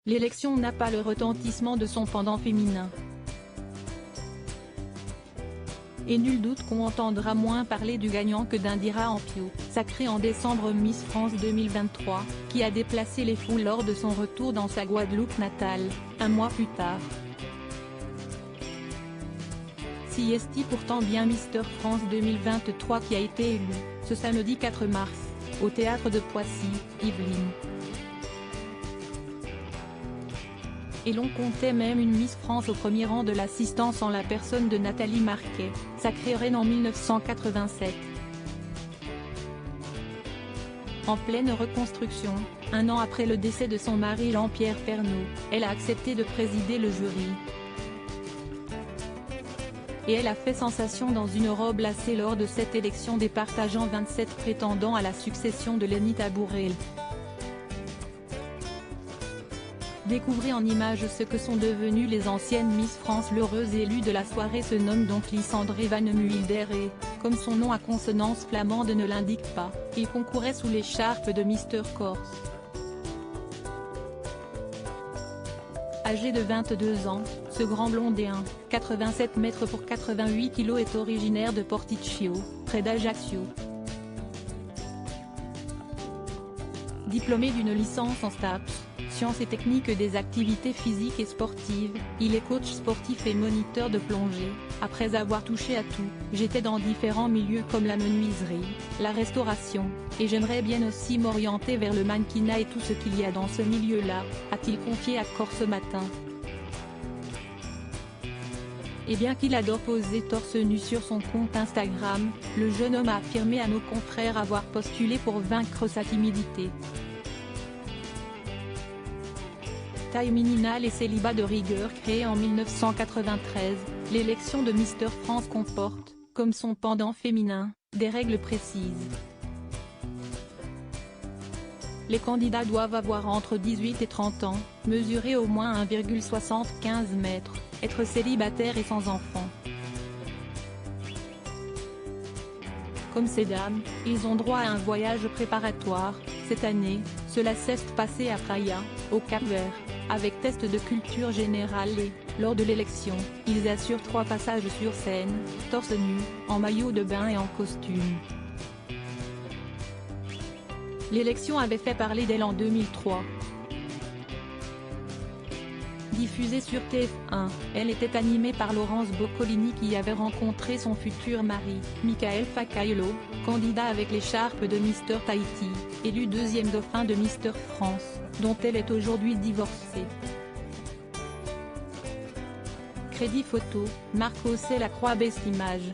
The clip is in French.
l'élection n'a pas le retentissement de son pendant féminin. Et nul doute qu'on entendra moins parler du gagnant que d'Indira Ampio, sacrée en décembre Miss France 2023, qui a déplacé les foules lors de son retour dans sa Guadeloupe natale, un mois plus tard. Si est pourtant bien Mister France 2023 qui a été élu, ce samedi 4 mars, au théâtre de Poissy, Yvelines. Et l'on comptait même une Miss France au premier rang de l'assistance en la personne de Nathalie Marquet, sacrée reine en 1987. En pleine reconstruction, un an après le décès de son mari Jean-Pierre Pernaut, elle a accepté de présider le jury. Et elle a fait sensation dans une robe lacée lors de cette élection départageant 27 prétendants à la succession de Lenita Bourrel. Découvrez en images ce que sont devenues les anciennes Miss France. L'heureuse élue de la soirée se nomme donc Lysandre Van Muilder et, comme son nom à consonance flamande ne l'indique pas, il concourait sous l'écharpe de Mister Corse. Âgé de 22 ans, ce grand blond et 1,87 m pour 88 kg est originaire de Porticcio, près d'Ajaccio. Diplômé d'une licence en STAPS, sciences et techniques des activités physiques et sportives, il est coach sportif et moniteur de plongée. Après avoir touché à tout, j'étais dans différents milieux comme la menuiserie, la restauration, et j'aimerais bien aussi m'orienter vers le mannequinat et tout ce qu'il y a dans ce milieu-là, a-t-il confié à Corse Matin. Et bien qu'il adore poser torse nu sur son compte Instagram, le jeune homme a affirmé à nos confrères avoir postulé pour vaincre sa timidité. Taille minimale et célibat de rigueur. Créée en 1993, l'élection de Mister France comporte, comme son pendant féminin, des règles précises. Les candidats doivent avoir entre 18 et 30 ans, mesurer au moins 1,75 m, être célibataire et sans enfant. Comme ces dames, ils ont droit à un voyage préparatoire. Cette année, cela s'est passé à Praia, au Cap-Vert, avec test de culture générale et, lors de l'élection, ils assurent 3 passages sur scène, torse nu, en maillot de bain et en costume. L'élection avait fait parler d'elle en 2003. Diffusée sur TF1, elle était animée par Laurence Boccolini qui avait rencontré son futur mari, Michael Facaiolo, candidat avec l'écharpe de Mister Tahiti, élu deuxième dauphin de Mister France, dont elle est aujourd'hui divorcée. Crédit photo, Marc Ossé Lacroix. Best Image.